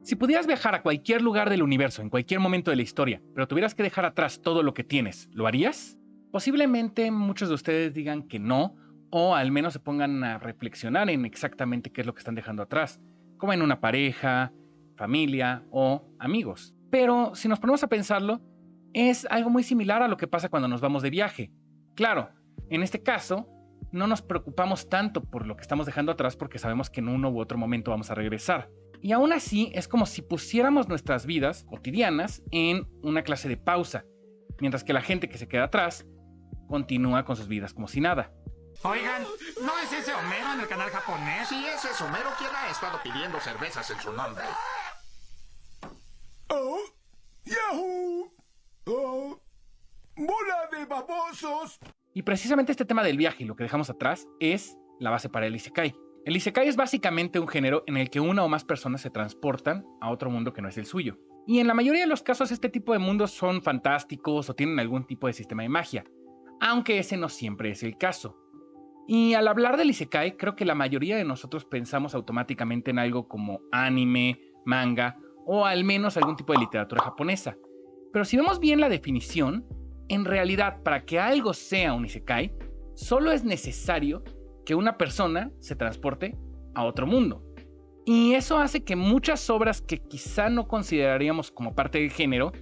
Si pudieras viajar a cualquier lugar del universo, en cualquier momento de la historia, pero tuvieras que dejar atrás todo lo que tienes, ¿lo harías? Posiblemente muchos de ustedes digan que no, o al menos se pongan a reflexionar en exactamente qué es lo que están dejando atrás, como en una pareja, familia o amigos. Pero si nos ponemos a pensarlo, es algo muy similar a lo que pasa cuando nos vamos de viaje. Claro, en este caso, no nos preocupamos tanto por lo que estamos dejando atrás porque sabemos que en uno u otro momento vamos a regresar. Y aún así es como si pusiéramos nuestras vidas cotidianas en una clase de pausa, mientras que la gente que se queda atrás continúa con sus vidas como si nada. Oigan, ¿no es ese Homero en el canal japonés? Sí, ese es Homero quien ha estado pidiendo cervezas en su nombre. ¡Oh! ¡Yahoo! ¡Oh! ¡Bola de babosos! Y precisamente este tema del viaje y lo que dejamos atrás es la base para el Isekai. El Isekai es básicamente un género en el que una o más personas se transportan a otro mundo que no es el suyo. Y en la mayoría de los casos este tipo de mundos son fantásticos o tienen algún tipo de sistema de magia, aunque ese no siempre es el caso. Y al hablar del Isekai, creo que la mayoría de nosotros pensamos automáticamente en algo como anime, manga o al menos algún tipo de literatura japonesa. Pero si vemos bien la definición, en realidad para que algo sea un Isekai, solo es necesario que una persona se transporte a otro mundo. Y eso hace que muchas obras que quizá no consideraríamos como parte del género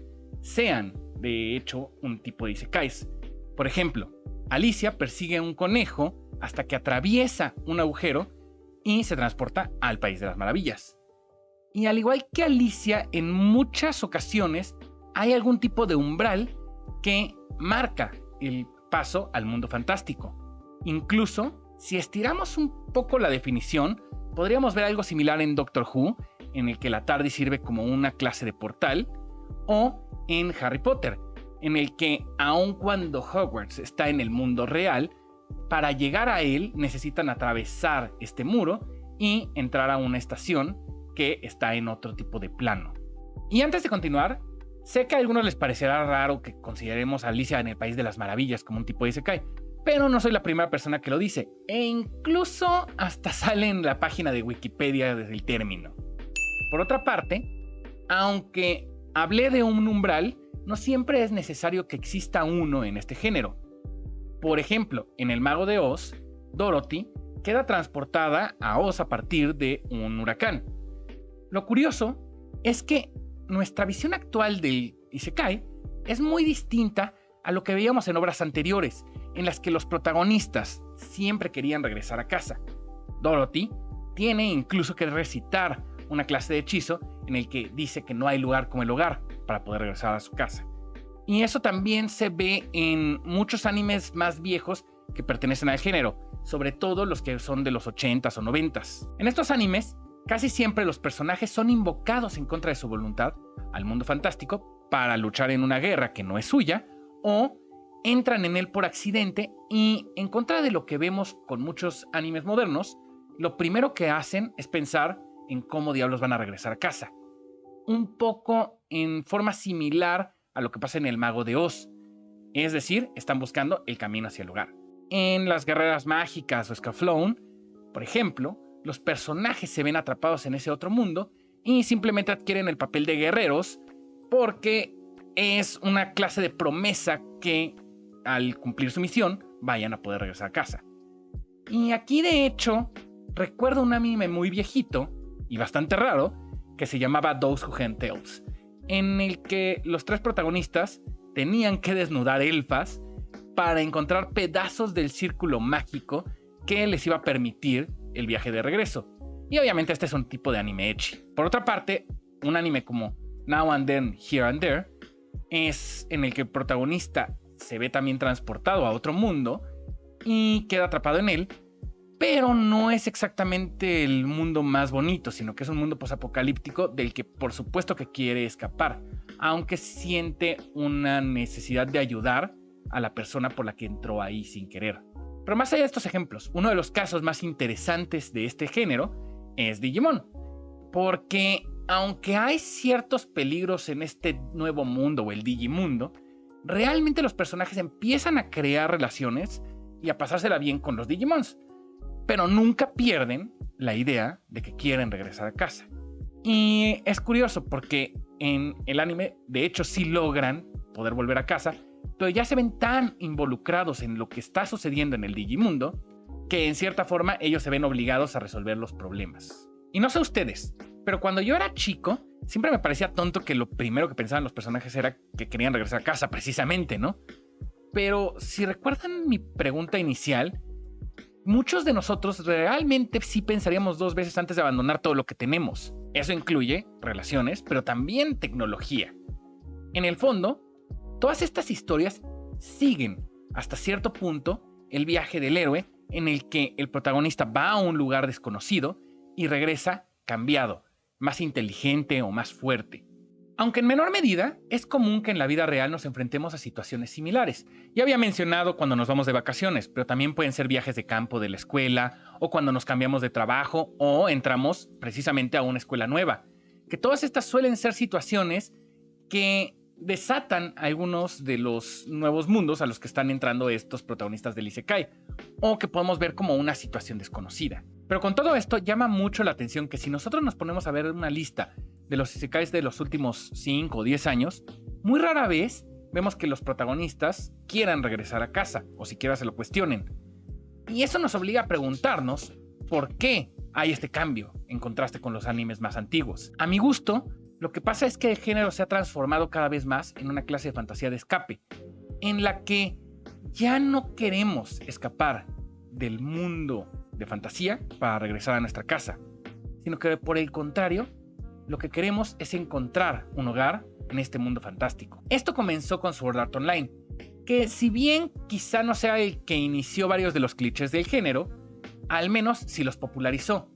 sean, de hecho, un tipo de isekais. Por ejemplo, Alicia persigue a un conejo hasta que atraviesa un agujero y se transporta al País de las Maravillas. Y al igual que Alicia, en muchas ocasiones hay algún tipo de umbral que marca el paso al mundo fantástico. Incluso, si estiramos un poco la definición, podríamos ver algo similar en Doctor Who, en el que la TARDIS sirve como una clase de portal, o en Harry Potter, en el que, aun cuando Hogwarts está en el mundo real, para llegar a él necesitan atravesar este muro y entrar a una estación que está en otro tipo de plano. Y antes de continuar, sé que a algunos les parecerá raro que consideremos a Alicia en el País de las Maravillas como un tipo de isekai, pero no soy la primera persona que lo dice, e incluso hasta sale en la página de Wikipedia desde el término. Por otra parte, aunque hablé de un umbral, no siempre es necesario que exista uno en este género. Por ejemplo, en El Mago de Oz, Dorothy queda transportada a Oz a partir de un huracán. Lo curioso es que nuestra visión actual del isekai es muy distinta a lo que veíamos en obras anteriores, en las que los protagonistas siempre querían regresar a casa. Dorothy tiene incluso que recitar una clase de hechizo en el que dice que no hay lugar como el hogar para poder regresar a su casa. Y eso también se ve en muchos animes más viejos que pertenecen al género, sobre todo los que son de los 80s o 90s. En estos animes, casi siempre los personajes son invocados en contra de su voluntad al mundo fantástico para luchar en una guerra que no es suya, o entran en él por accidente y, en contra de lo que vemos con muchos animes modernos, lo primero que hacen es pensar en cómo diablos van a regresar a casa. Un poco en forma similar a lo que pasa en El Mago de Oz. Es decir, están buscando el camino hacia el hogar. En Las Guerreras Mágicas o Scaflowne, por ejemplo, los personajes se ven atrapados en ese otro mundo y simplemente adquieren el papel de guerreros porque es una clase de promesa que, al cumplir su misión, vayan a poder regresar a casa. Y aquí, de hecho, recuerdo un anime muy viejito y bastante raro que se llamaba Those Who Hunt Tales, en el que los tres protagonistas tenían que desnudar elfas para encontrar pedazos del círculo mágico que les iba a permitir el viaje de regreso. Y obviamente este es un tipo de anime ecchi. Por otra parte, un anime como Now and Then, Here and There es en el que el protagonista se ve también transportado a otro mundo y queda atrapado en él, pero no es exactamente el mundo más bonito, sino que es un mundo posapocalíptico del que por supuesto que quiere escapar, aunque siente una necesidad de ayudar a la persona por la que entró ahí sin querer. Pero más allá de estos ejemplos, uno de los casos más interesantes de este género es Digimon, porque aunque hay ciertos peligros en este nuevo mundo o el Digimundo, realmente los personajes empiezan a crear relaciones y a pasársela bien con los Digimons, pero nunca pierden la idea de que quieren regresar a casa. Y es curioso porque en el anime, de hecho, sí logran poder volver a casa, pero ya se ven tan involucrados en lo que está sucediendo en el Digimundo que en cierta forma ellos se ven obligados a resolver los problemas. Y no sé ustedes, pero cuando yo era chico, siempre me parecía tonto que lo primero que pensaban los personajes era que querían regresar a casa, precisamente, ¿no? Pero si recuerdan mi pregunta inicial, muchos de nosotros realmente sí pensaríamos 2 veces antes de abandonar todo lo que tenemos. Eso incluye relaciones, pero también tecnología. En el fondo, todas estas historias siguen hasta cierto punto el viaje del héroe en el que el protagonista va a un lugar desconocido y regresa cambiado, más inteligente o más fuerte. Aunque en menor medida, es común que en la vida real nos enfrentemos a situaciones similares. Ya había mencionado cuando nos vamos de vacaciones, pero también pueden ser viajes de campo de la escuela, o cuando nos cambiamos de trabajo, o entramos precisamente a una escuela nueva. Que todas estas suelen ser situaciones que desatan algunos de los nuevos mundos a los que están entrando estos protagonistas del Isekai, o que podemos ver como una situación desconocida. Pero con todo esto llama mucho la atención que si nosotros nos ponemos a ver una lista de los Isekais de los últimos 5 o 10 años, muy rara vez vemos que los protagonistas quieran regresar a casa, o siquiera se lo cuestionen. Y eso nos obliga a preguntarnos por qué hay este cambio en contraste con los animes más antiguos. A mi gusto, lo que pasa es que el género se ha transformado cada vez más en una clase de fantasía de escape, en la que ya no queremos escapar del mundo de fantasía para regresar a nuestra casa, sino que por el contrario, lo que queremos es encontrar un hogar en este mundo fantástico. Esto comenzó con Sword Art Online, que si bien quizá no sea el que inició varios de los clichés del género, al menos sí los popularizó.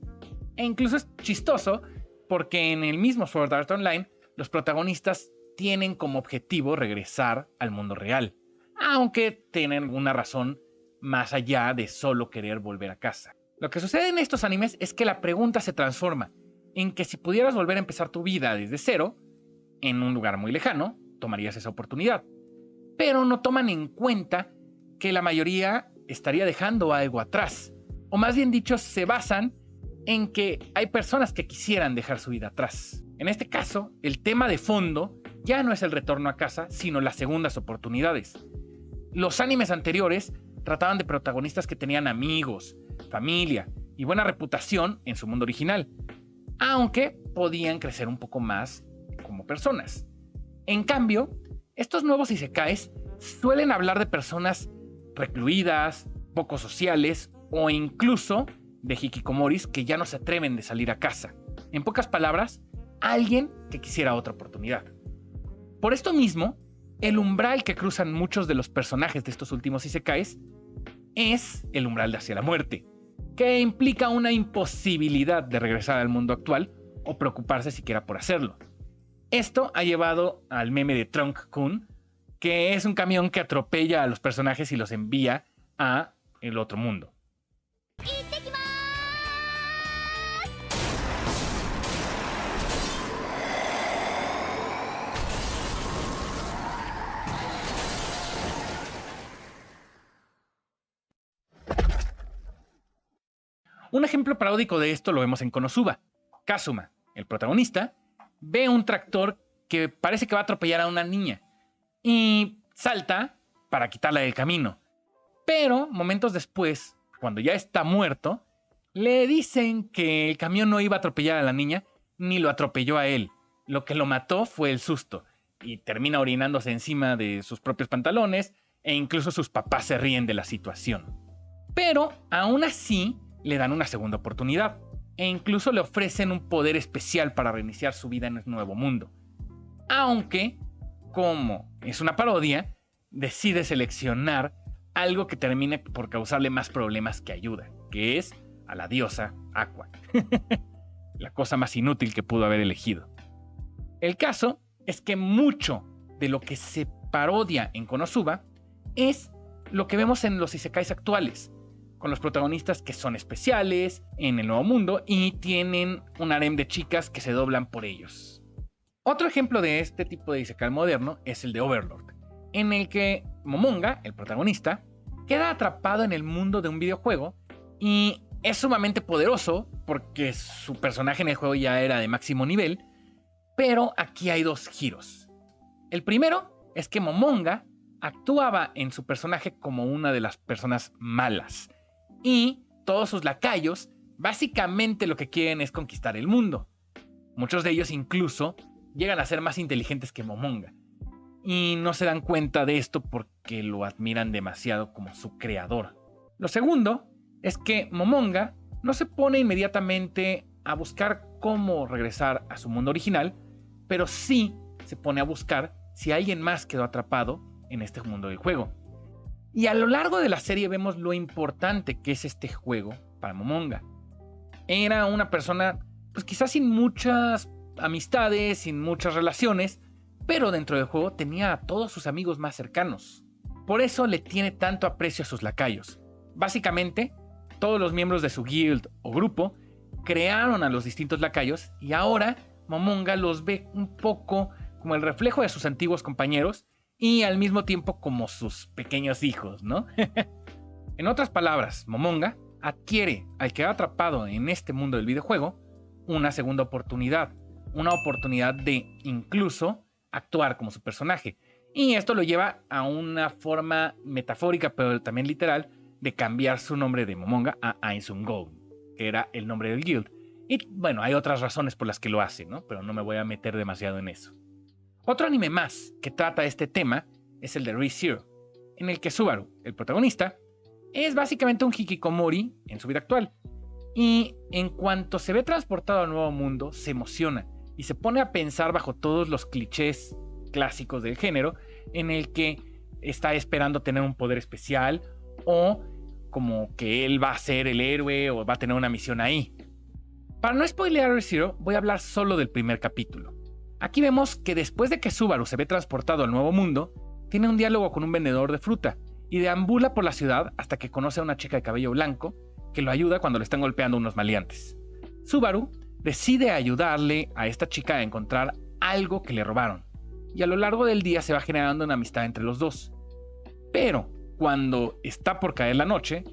E incluso es chistoso porque en el mismo Sword Art Online, los protagonistas tienen como objetivo regresar al mundo real, aunque tienen una razón más allá de solo querer volver a casa. Lo que sucede en estos animes es que la pregunta se transforma en que si pudieras volver a empezar tu vida desde cero, en un lugar muy lejano, tomarías esa oportunidad. Pero no toman en cuenta que la mayoría estaría dejando algo atrás. O más bien dicho, se basan en que hay personas que quisieran dejar su vida atrás. En este caso, el tema de fondo ya no es el retorno a casa, sino las segundas oportunidades. Los animes anteriores trataban de protagonistas que tenían amigos, familia y buena reputación en su mundo original, aunque podían crecer un poco más como personas. En cambio, estos nuevos isekais suelen hablar de personas recluidas, poco sociales o incluso de hikikomoris que ya no se atreven de salir a casa. En pocas palabras, alguien que quisiera otra oportunidad. Por esto mismo, el umbral que cruzan muchos de los personajes de estos últimos isekais es el umbral de hacia la muerte, que implica una imposibilidad de regresar al mundo actual o preocuparse siquiera por hacerlo. Esto ha llevado al meme de Trunk-kun, que es un camión que atropella a los personajes y los envía a el otro mundo. Un ejemplo paródico de esto lo vemos en Konosuba. Kazuma, el protagonista, ve un tractor que parece que va a atropellar a una niña y salta para quitarla del camino. Pero momentos después, cuando ya está muerto, le dicen que el camión no iba a atropellar a la niña ni lo atropelló a él. Lo que lo mató fue el susto y termina orinándose encima de sus propios pantalones e incluso sus papás se ríen de la situación. Pero aún así le dan una segunda oportunidad e incluso le ofrecen un poder especial para reiniciar su vida en el nuevo mundo. Aunque, como es una parodia, decide seleccionar algo que termine por causarle más problemas que ayuda, que es a la diosa Aqua. La cosa más inútil que pudo haber elegido. El caso es que mucho de lo que se parodia en Konosuba es lo que vemos en los isekais actuales, con los protagonistas que son especiales en el nuevo mundo y tienen un harem de chicas que se doblan por ellos. Otro ejemplo de este tipo de isekai moderno es el de Overlord, en el que Momonga, el protagonista, queda atrapado en el mundo de un videojuego y Es sumamente poderoso porque su personaje en el juego ya era de máximo nivel, pero aquí hay dos giros. El primero es que Momonga actuaba en su personaje como una de las personas malas y todos sus lacayos básicamente lo que quieren es conquistar el mundo. Muchos de ellos incluso llegan a ser más inteligentes que Momonga y no se dan cuenta de esto porque lo admiran demasiado como su creador. Lo segundo es que Momonga no se pone inmediatamente a buscar cómo regresar a su mundo original, pero sí se pone a buscar si alguien más quedó atrapado en este mundo del juego. Y a lo largo de la serie vemos lo importante que es este juego para Momonga. Era una persona, pues quizás sin muchas amistades, sin muchas relaciones, pero dentro del juego tenía a todos sus amigos más cercanos. Por eso le tiene tanto aprecio a sus lacayos. Básicamente, todos los miembros de su guild o grupo crearon a los distintos lacayos y ahora Momonga los ve un poco como el reflejo de sus antiguos compañeros y al mismo tiempo como sus pequeños hijos, ¿no? En otras palabras, Momonga adquiere al quedar atrapado en este mundo del videojuego una segunda oportunidad, una oportunidad de incluso actuar como su personaje. Y esto lo lleva a una forma metafórica, pero también literal, de cambiar su nombre de Momonga a Ainsungou, que era el nombre del guild. Y bueno, hay otras razones por las que lo hace, ¿no? Pero no me voy a meter demasiado en eso. Otro anime más que trata este tema es el de Re:Zero, en el que Subaru, el protagonista, es básicamente un hikikomori en su vida actual. Y en cuanto se ve transportado al nuevo mundo, se emociona y se pone a pensar bajo todos los clichés clásicos del género, en el que está esperando tener un poder especial o como que él va a ser el héroe o va a tener una misión ahí. Para no spoilear Re:Zero, voy a hablar solo del primer capítulo. Aquí vemos que después de que Subaru se ve transportado al nuevo mundo, tiene un diálogo con un vendedor de fruta y deambula por la ciudad hasta que conoce a una chica de cabello blanco que lo ayuda cuando le están golpeando unos maleantes. Subaru decide ayudarle a esta chica a encontrar algo que le robaron y a lo largo del día se va generando una amistad entre los dos. Pero cuando está por caer la noche,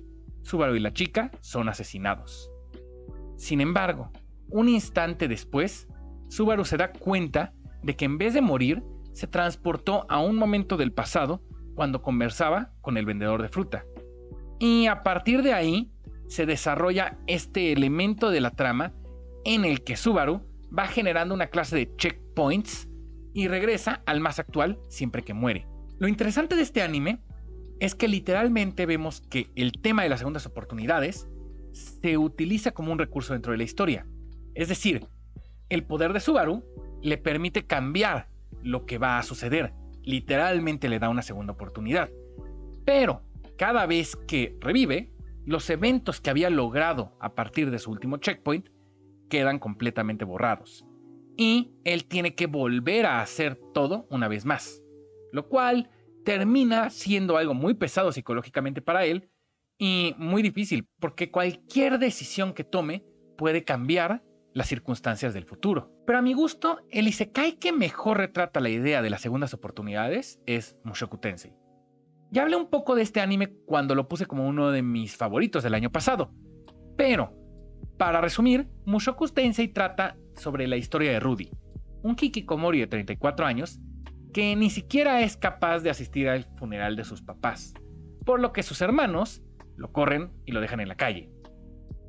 Subaru y la chica son asesinados. Sin embargo, un instante después, Subaru se da cuenta de que en vez de morir, se transportó a un momento del pasado cuando conversaba con el vendedor de fruta. Y a partir de ahí, se desarrolla este elemento de la trama en el que Subaru va generando una clase de checkpoints y regresa al más actual siempre que muere. Lo interesante de este anime es que literalmente vemos que el tema de las segundas oportunidades se utiliza como un recurso dentro de la historia. Es decir, el poder de Subaru le permite cambiar lo que va a suceder. Literalmente le da una segunda oportunidad. Pero cada vez que revive, los eventos que había logrado a partir de su último checkpoint quedan completamente borrados. Y él tiene que volver a hacer todo una vez más. Lo cual termina siendo algo muy pesado psicológicamente para él y muy difícil, porque cualquier decisión que tome puede cambiar las circunstancias del futuro. Pero a mi gusto, el isekai que mejor retrata la idea de las segundas oportunidades es Mushoku Tensei. Ya hablé un poco de este anime cuando lo puse como uno de mis favoritos del año pasado, pero para resumir, Mushoku Tensei trata sobre la historia de Rudy, un hikikomori de 34 años que ni siquiera es capaz de asistir al funeral de sus papás, por lo que sus hermanos lo corren y lo dejan en la calle.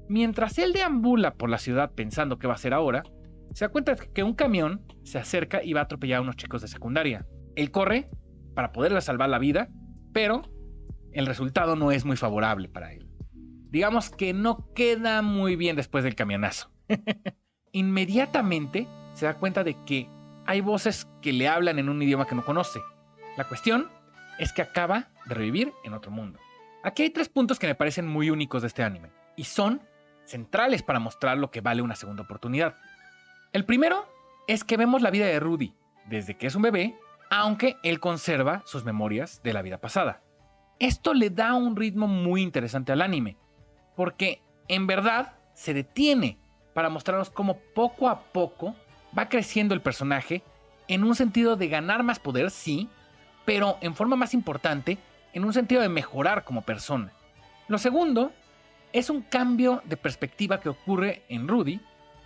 Mientras él deambula por la ciudad pensando qué va a hacer ahora, se da cuenta de que un camión se acerca y va a atropellar a unos chicos de secundaria. Él corre para poderle salvar la vida, pero el resultado no es muy favorable para él. Digamos que no queda muy bien después del camionazo. Inmediatamente se da cuenta de que hay voces que le hablan en un idioma que no conoce. La cuestión es que acaba de revivir en otro mundo. Aquí hay 3 puntos que me parecen muy únicos de este anime y son centrales para mostrar lo que vale una segunda oportunidad. El primero es que vemos la vida de Rudy desde que es un bebé, aunque él conserva sus memorias de la vida pasada. Esto le da un ritmo muy interesante al anime, porque en verdad se detiene para mostrarnos cómo poco a poco va creciendo el personaje en un sentido de ganar más poder, sí, pero en forma más importante, en un sentido de mejorar como persona. Lo segundo Es un cambio de perspectiva que ocurre en Rudy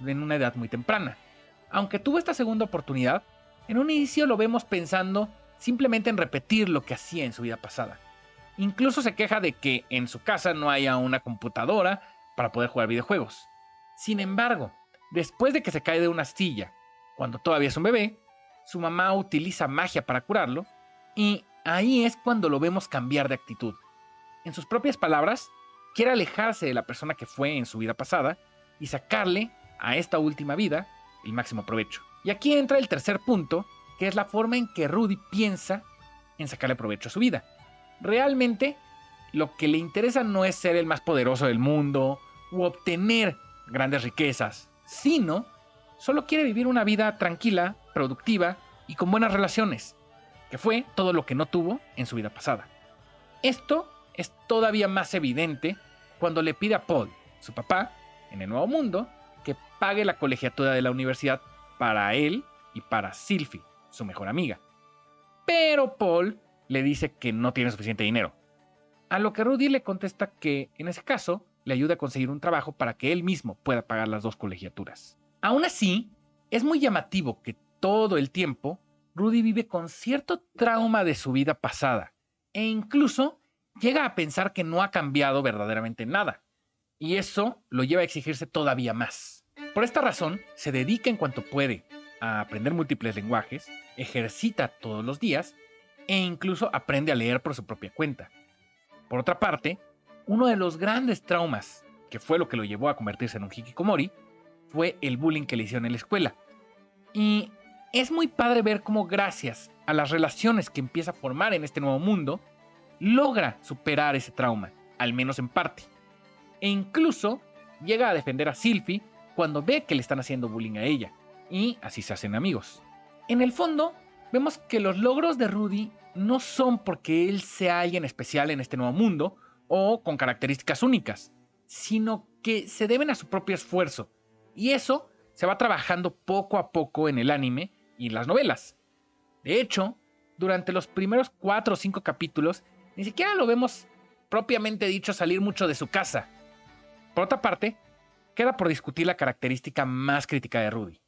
en una edad muy temprana. Aunque tuvo esta segunda oportunidad, en un inicio lo vemos pensando simplemente en repetir lo que hacía en su vida pasada. Incluso se queja de que en su casa no haya una computadora para poder jugar videojuegos. Sin embargo, después de que se cae de una silla, cuando todavía es un bebé, su mamá utiliza magia para curarlo, y ahí es cuando lo vemos cambiar de actitud. En sus propias palabras, quiere alejarse de la persona que fue en su vida pasada y sacarle a esta última vida el máximo provecho. Y aquí entra el tercer punto, que es la forma en que Rudy piensa en sacarle provecho a su vida. Realmente, lo que le interesa no es ser el más poderoso del mundo u obtener grandes riquezas, sino solo quiere vivir una vida tranquila, productiva y con buenas relaciones, que fue todo lo que no tuvo en su vida pasada. Esto es todavía más evidente cuando le pide a Paul, su papá, en el Nuevo Mundo, que pague la colegiatura de la universidad para él y para Sylphie, su mejor amiga. Pero Paul le dice que no tiene suficiente dinero, a lo que Rudy le contesta que en ese caso le ayuda a conseguir un trabajo para que él mismo pueda pagar las dos colegiaturas. Aún así, es muy llamativo que todo el tiempo Rudy vive con cierto trauma de su vida pasada e incluso llega a pensar que no ha cambiado verdaderamente nada, y eso lo lleva a exigirse todavía más. Por esta razón, se dedica en cuanto puede a aprender múltiples lenguajes, ejercita todos los días e incluso aprende a leer por su propia cuenta. Por otra parte, uno de los grandes traumas, que fue lo que lo llevó a convertirse en un hikikomori, fue el bullying que le hicieron en la escuela. Y es muy padre ver cómo gracias a las relaciones que empieza a formar en este nuevo mundo, logra superar ese trauma, al menos en parte. E incluso llega a defender a Sylphie cuando ve que le están haciendo bullying a ella, y así se hacen amigos. En el fondo, vemos que los logros de Rudy no son porque él sea alguien especial en este nuevo mundo o con características únicas, sino que se deben a su propio esfuerzo, y eso se va trabajando poco a poco en el anime y las novelas. De hecho, durante los primeros 4 o 5 capítulos, ni siquiera lo vemos propiamente dicho salir mucho de su casa. Por otra parte, queda por discutir la característica más crítica de Rudy,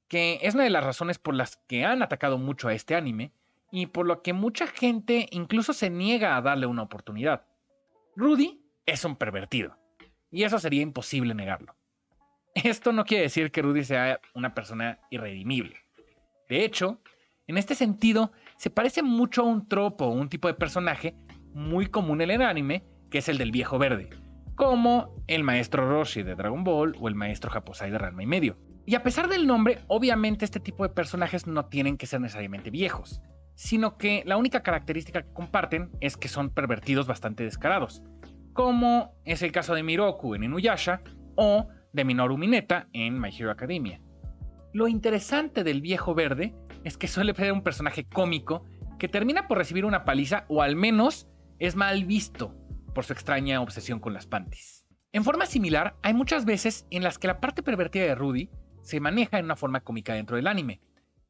que es una de las razones por las que han atacado mucho a este anime y por lo que mucha gente incluso se niega a darle una oportunidad. Rudy es un pervertido, y eso sería imposible negarlo. Esto no quiere decir que Rudy sea una persona irredimible. De hecho, en este sentido, se parece mucho a un tropo o un tipo de personaje muy común en el anime, que es el del viejo verde, como el maestro Roshi de Dragon Ball o el maestro Japosai de Ranma y medio. Y a pesar del nombre, obviamente este tipo de personajes no tienen que ser necesariamente viejos, sino que la única característica que comparten es que son pervertidos bastante descarados, como es el caso de Miroku en Inuyasha o de Minoru Mineta en My Hero Academia. Lo interesante del viejo verde es que suele ser un personaje cómico que termina por recibir una paliza, o al menos es mal visto por su extraña obsesión con las panties. En forma similar, hay muchas veces en las que la parte pervertida de Rudy se maneja en una forma cómica dentro del anime,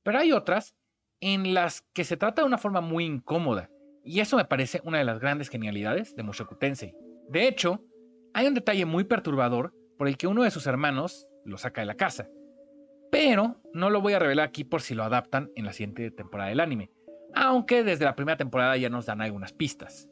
pero hay otras en las que se trata de una forma muy incómoda, y eso me parece una de las grandes genialidades de Mushoku Tensei. De hecho, hay un detalle muy perturbador por el que uno de sus hermanos lo saca de la casa, pero no lo voy a revelar aquí por si lo adaptan en la siguiente temporada del anime, aunque desde la primera temporada ya nos dan algunas pistas.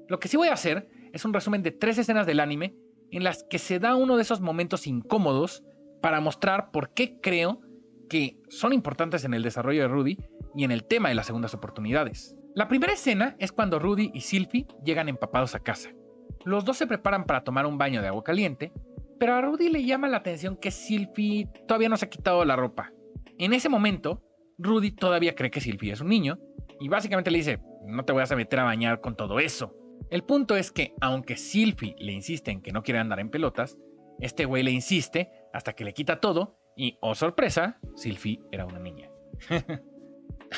Lo que sí voy a hacer es un resumen de 3 escenas del anime en las que se da uno de esos momentos incómodos para mostrar por qué creo que son importantes en el desarrollo de Rudy y en el tema de las segundas oportunidades. La primera escena es cuando Rudy y Sylphie llegan empapados a casa. Los dos se preparan para tomar un baño de agua caliente, pero a Rudy le llama la atención que Sylphie todavía no se ha quitado la ropa. En ese momento, Rudy todavía cree que Sylphie es un niño y básicamente le dice: no te voy a meter a bañar con todo eso. El punto es que, aunque Sylphie le insiste en que no quiere andar en pelotas, este güey le insiste hasta que le quita todo y, oh sorpresa, Sylphie era una niña.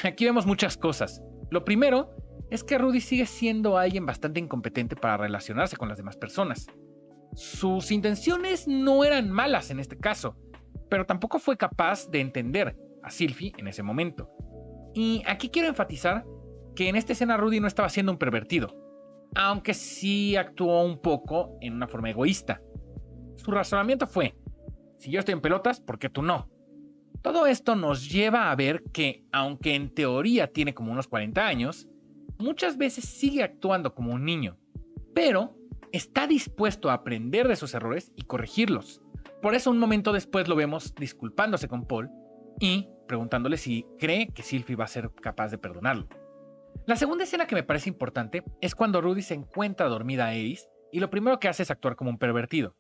Aquí vemos muchas cosas. Lo primero es que Rudy sigue siendo alguien bastante incompetente para relacionarse con las demás personas. Sus intenciones no eran malas en este caso, pero tampoco fue capaz de entender a Sylphie en ese momento. Y aquí quiero enfatizar que en esta escena Rudy no estaba siendo un pervertido. aunque sí actuó un poco en una forma egoísta. Su razonamiento fue: si yo estoy en pelotas, ¿por qué tú no? Todo esto nos lleva a ver que, aunque en teoría tiene como unos 40 años, muchas veces sigue actuando como un niño, pero está dispuesto a aprender de sus errores y corregirlos. Por eso un momento después lo vemos disculpándose con Paul y preguntándole si cree que Sylvie va a ser capaz de perdonarlo. La segunda escena que me parece importante es cuando Rudy se encuentra dormida a Eris y lo primero que hace es actuar como un pervertido.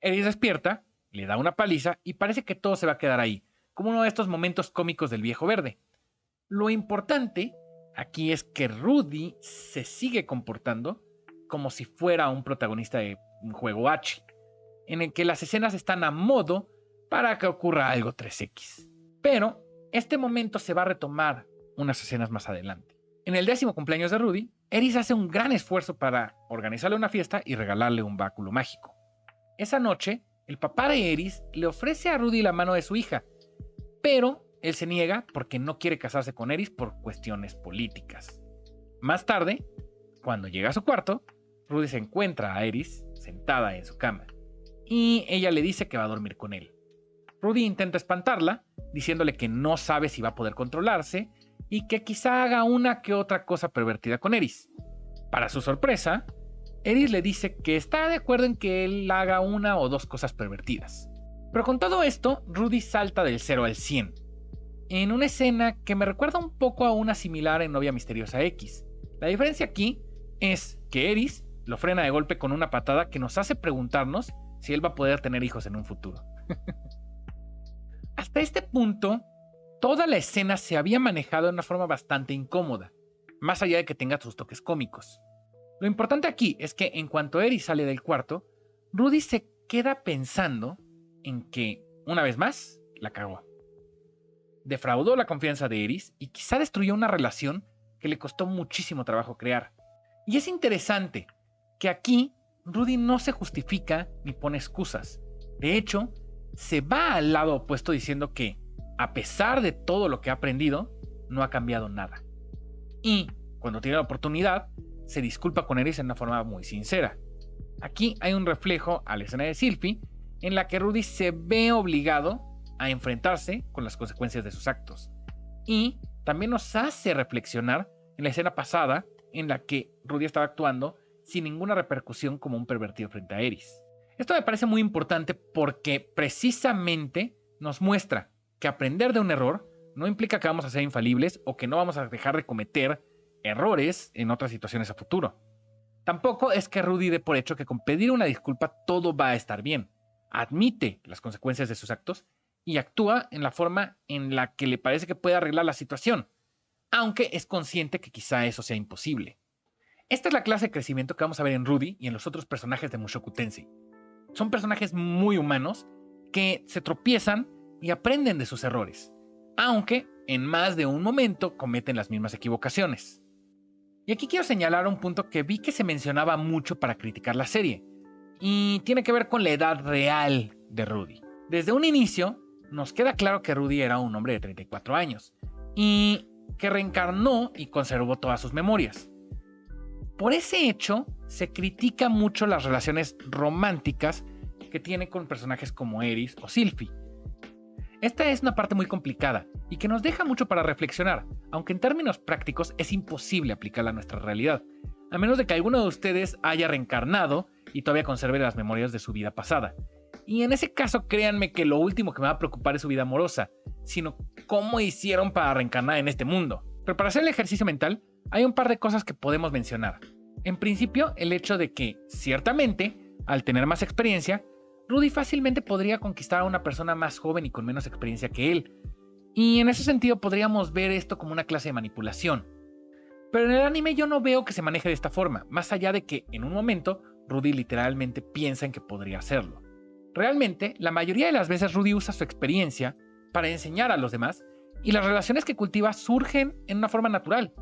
Eris despierta, le da una paliza y parece que todo se va a quedar ahí, como uno de estos momentos cómicos del Viejo Verde. Lo importante aquí es que Rudy se sigue comportando como si fuera un protagonista de un juego H, en el que las escenas están a modo para que ocurra algo 3X. Pero este momento se va a retomar unas escenas más adelante. En el 10º cumpleaños de Rudy, Eris hace un gran esfuerzo para organizarle una fiesta y regalarle un báculo mágico. Esa noche, el papá de Eris le ofrece a Rudy la mano de su hija, pero él se niega porque no quiere casarse con Eris por cuestiones políticas. Más tarde, cuando llega a su cuarto, Rudy se encuentra a Eris sentada en su cama y ella le dice que va a dormir con él. Rudy intenta espantarla, diciéndole que no sabe si va a poder controlarse y que quizá haga una que otra cosa pervertida con Eris. Para su sorpresa, Eris le dice que está de acuerdo en que él haga una o dos cosas pervertidas. Pero con todo esto, Rudy salta del 0 al 100, en una escena que me recuerda un poco a una similar en Novia Misteriosa X. La diferencia aquí es que Eris lo frena de golpe con una patada que nos hace preguntarnos si él va a poder tener hijos en un futuro. Hasta este punto, toda la escena se había manejado de una forma bastante incómoda, más allá de que tenga sus toques cómicos. Lo importante aquí es que en cuanto Eris sale del cuarto, Rudy se queda pensando en que, una vez más, la cagó. Defraudó la confianza de Eris y quizá destruyó una relación que le costó muchísimo trabajo crear. Y es interesante que aquí Rudy no se justifica ni pone excusas. De hecho, se va al lado opuesto diciendo que, a pesar de todo lo que ha aprendido, no ha cambiado nada. Y, cuando tiene la oportunidad, se disculpa con Eris en una forma muy sincera. Aquí hay un reflejo a la escena de Sylvie, en la que Rudy se ve obligado a enfrentarse con las consecuencias de sus actos. Y también nos hace reflexionar en la escena pasada, en la que Rudy estaba actuando sin ninguna repercusión como un pervertido frente a Eris. Esto me parece muy importante porque precisamente nos muestra que aprender de un error no implica que vamos a ser infalibles o que no vamos a dejar de cometer errores en otras situaciones a futuro. Tampoco es que Rudy dé por hecho que con pedir una disculpa todo va a estar bien. Admite las consecuencias de sus actos y actúa en la forma en la que le parece que puede arreglar la situación, aunque es consciente que quizá eso sea imposible. Esta es la clase de crecimiento que vamos a ver en Rudy y en los otros personajes de Mushoku Tensei. Son personajes muy humanos que se tropiezan y aprenden de sus errores, aunque en más de un momento cometen las mismas equivocaciones. Y aquí quiero señalar un punto que vi que se mencionaba mucho para criticar la serie, y tiene que ver con la edad real de Rudy. Desde un inicio, nos queda claro que Rudy era un hombre de 34 años, y que reencarnó y conservó todas sus memorias. Por ese hecho, se critica mucho las relaciones románticas que tiene con personajes como Eris o Sylvie. Esta es una parte muy complicada y que nos deja mucho para reflexionar, aunque en términos prácticos es imposible aplicarla a nuestra realidad, a menos de que alguno de ustedes haya reencarnado y todavía conserve las memorias de su vida pasada. Y en ese caso, créanme que lo último que me va a preocupar es su vida amorosa, sino cómo hicieron para reencarnar en este mundo. Pero para hacer el ejercicio mental, hay un par de cosas que podemos mencionar. En principio, el hecho de que, ciertamente, al tener más experiencia, Rudy fácilmente podría conquistar a una persona más joven y con menos experiencia que él. Y en ese sentido podríamos ver esto como una clase de manipulación. Pero en el anime yo no veo que se maneje de esta forma, más allá de que, en un momento, Rudy literalmente piensa en que podría hacerlo. Realmente, la mayoría de las veces Rudy usa su experiencia para enseñar a los demás, y las relaciones que cultiva surgen en una forma natural.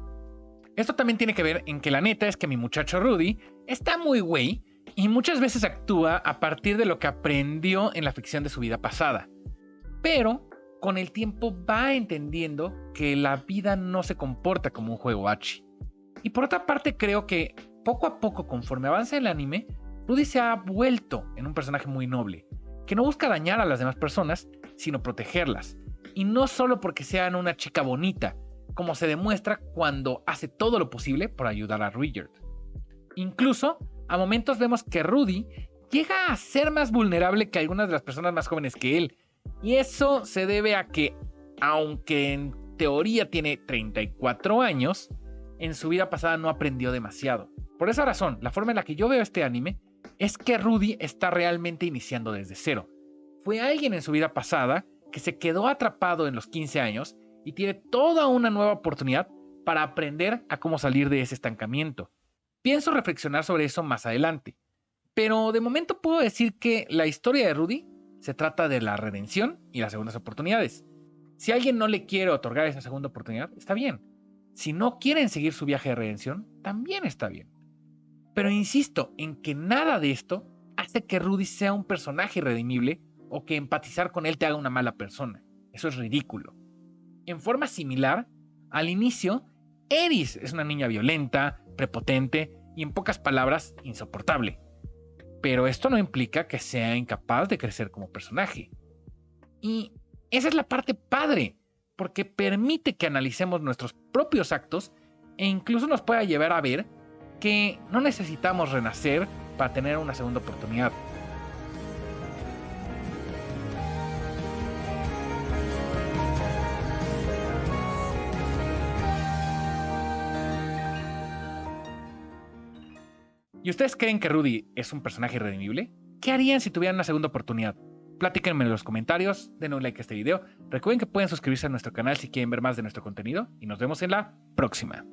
Esto también tiene que ver en que la neta es que mi muchacho Rudy está muy güey y muchas veces actúa a partir de lo que aprendió en la ficción de su vida pasada. Pero con el tiempo va entendiendo que la vida no se comporta como un juego H. Y por otra parte creo que poco a poco, conforme avanza el anime, Rudy se ha vuelto en un personaje muy noble, que no busca dañar a las demás personas, sino protegerlas. Y no solo porque sea una chica bonita, como se demuestra cuando hace todo lo posible por ayudar a Ruijerd. Incluso, a momentos vemos que Rudy llega a ser más vulnerable que algunas de las personas más jóvenes que él. Y eso se debe a que, aunque en teoría tiene 34 años, en su vida pasada no aprendió demasiado. Por esa razón, la forma en la que yo veo este anime es que Rudy está realmente iniciando desde cero. Fue alguien en su vida pasada que se quedó atrapado en los 15 años y tiene toda una nueva oportunidad para aprender a cómo salir de ese estancamiento. Pienso reflexionar sobre eso más adelante, pero de momento puedo decir que la historia de Rudy se trata de la redención y las segundas oportunidades. Si alguien no le quiere otorgar esa segunda oportunidad, está bien. Si no quieren seguir su viaje de redención, también está bien. Pero insisto en que nada de esto hace que Rudy sea un personaje irredimible o que empatizar con él te haga una mala persona. Eso es ridículo. En forma similar, al inicio, Eris es una niña violenta, prepotente y, en pocas palabras, insoportable. Pero esto no implica que sea incapaz de crecer como personaje. Y esa es la parte padre, porque permite que analicemos nuestros propios actos e incluso nos pueda llevar a ver que no necesitamos renacer para tener una segunda oportunidad. ¿Y ustedes creen que Rudy es un personaje irredimible? ¿Qué harían si tuvieran una segunda oportunidad? Platíquenme en los comentarios, denle un like a este video. Recuerden que pueden suscribirse a nuestro canal si quieren ver más de nuestro contenido y nos vemos en la próxima.